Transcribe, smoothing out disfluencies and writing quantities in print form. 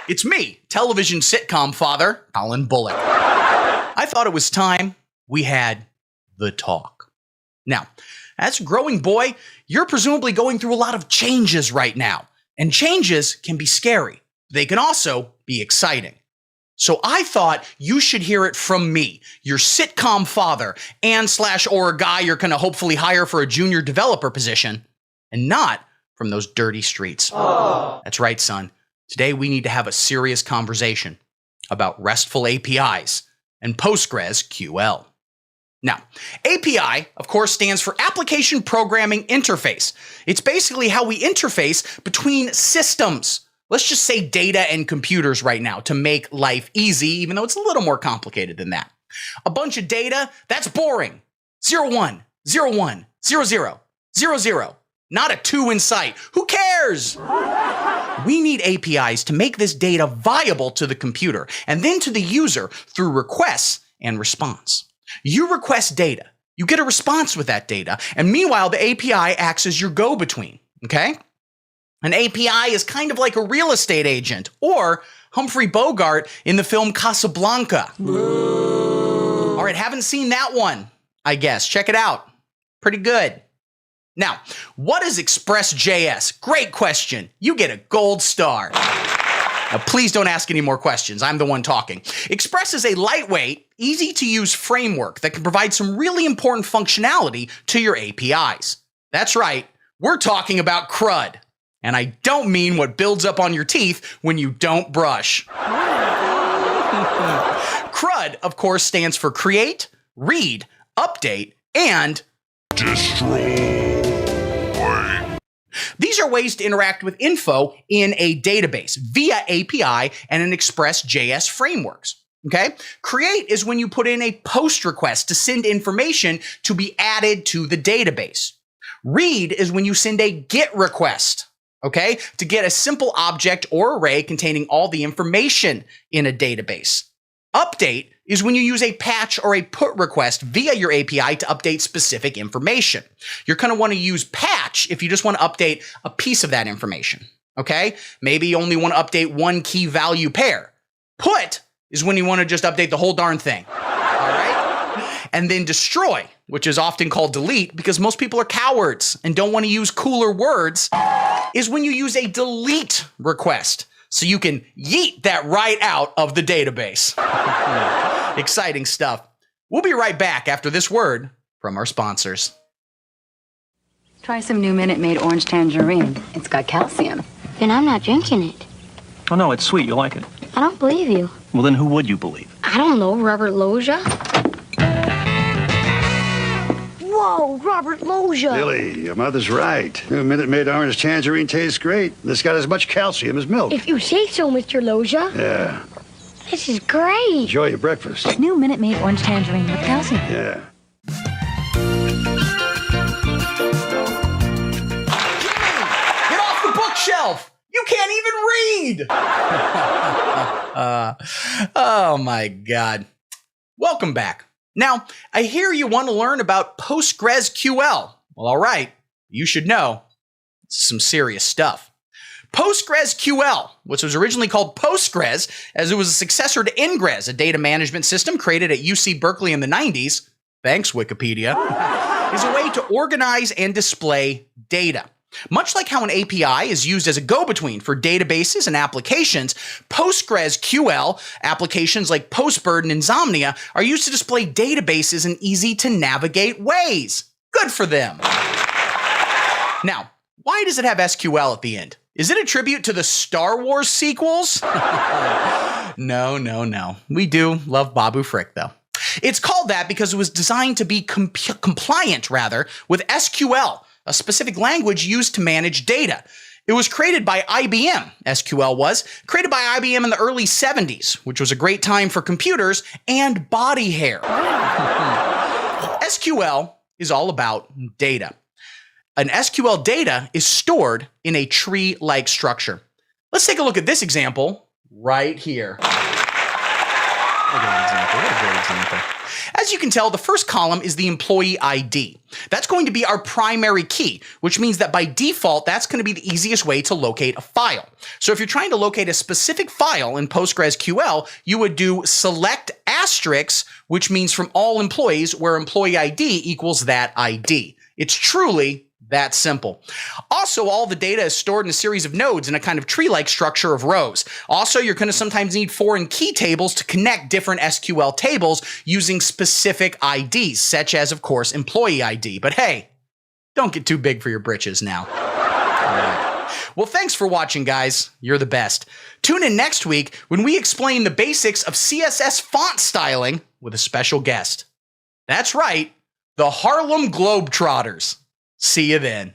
It's me, television sitcom father, Colin Bullock. I thought it was time we had the talk. Now, as a growing boy, you're presumably going through a lot of changes right now. And changes can be scary. They can also be exciting. So I thought you should hear it from me, your sitcom father or a guy you're going to hopefully hire for a junior developer position, and not from those dirty streets. Aww. That's right, son. Today we need to have a serious conversation about RESTful APIs and PostgreSQL. Now, API, of course, stands for Application Programming Interface. It's basically how we interface between systems. Let's just say data and computers right now to make life easy, even though it's a little more complicated than that. A bunch of data, that's boring. 0, 1, 0, 1, 0, 0, 0, 0. Not a 2 in sight. Who cares? We need APIs to make this data viable to the computer and then to the user through requests and response. You request data, you get a response with that data, and meanwhile, the API acts as your go-between, okay? An API is kind of like a real estate agent or Humphrey Bogart in the film Casablanca. All right, haven't seen that one, I guess. Check it out. Pretty good. Now, what is Express.js? Great question. You get a gold star. Now, please don't ask any more questions. I'm the one talking. Express is a lightweight, easy-to-use framework that can provide some really important functionality to your APIs. That's right. We're talking about CRUD. And I don't mean what builds up on your teeth when you don't brush. CRUD, of course, stands for Create, Read, Update, and Destroy. These are ways to interact with info in a database via API and an Express.js frameworks. Okay? Create is when you put in a post request to send information to be added to the database. Read is when you send a GET request, okay, to get a simple object or array containing all the information in a database. Update is when you use a patch or a put request via your API to update specific information. You're going to want to use patch if you just want to update a piece of that information, okay? Maybe you only want to update one key value pair. Put is when you want to just update the whole darn thing, all right? And then destroy, which is often called delete because most people are cowards and don't want to use cooler words, is when you use a delete request. So you can yeet that right out of the database. Exciting stuff. We'll be right back after this word from our sponsors. Try some new Minute Maid Orange Tangerine. It's got calcium. Then I'm not drinking it. Oh, no, it's sweet. You like it. I don't believe you. Well, then who would you believe? I don't know, Robert Loggia. Whoa, Robert Loggia. Billy, your mother's right. New Minute Maid Orange Tangerine tastes great. It's got as much calcium as milk. If you say so, Mr. Loggia. Yeah. This is great. Enjoy your breakfast. New Minute Maid Orange Tangerine with calcium. Yeah. Get off the bookshelf! You can't even read! Oh my God. Welcome back. Now, I hear you want to learn about PostgreSQL. Well, all right. You should know. It's some serious stuff. PostgreSQL, which was originally called Postgres, as it was a successor to Ingres, a data management system created at UC Berkeley in the 90s, thanks Wikipedia, is a way to organize and display data. Much like how an API is used as a go-between for databases and applications, PostgreSQL applications like Postbird and Insomnia are used to display databases in easy-to-navigate ways. Good for them. Now, why does it have SQL at the end? Is it a tribute to the Star Wars sequels? No. We do love Babu Frick, though. It's called that because it was designed to be compliant, with SQL, a specific language used to manage data. It was created by IBM, SQL was, created by IBM in the early 70s, which was a great time for computers and body hair. SQL is all about data. An SQL data is stored in a tree-like structure. Let's take a look at this example right here. Look at that example. What a great example. As you can tell, the first column is the employee ID. That's going to be our primary key, which means that by default, that's going to be the easiest way to locate a file. So if you're trying to locate a specific file in PostgreSQL, you would do select asterisk, which means from all employees where employee ID equals that ID. It's truly that simple. Also, all the data is stored in a series of nodes in a kind of tree-like structure of rows. Also, you're going to sometimes need foreign key tables to connect different SQL tables using specific IDs, such as, of course, employee ID. But hey, don't get too big for your britches now. All right. Well, thanks for watching, guys. You're the best. Tune in next week when we explain the basics of CSS font styling with a special guest. That's right, the Harlem Globetrotters. See you then.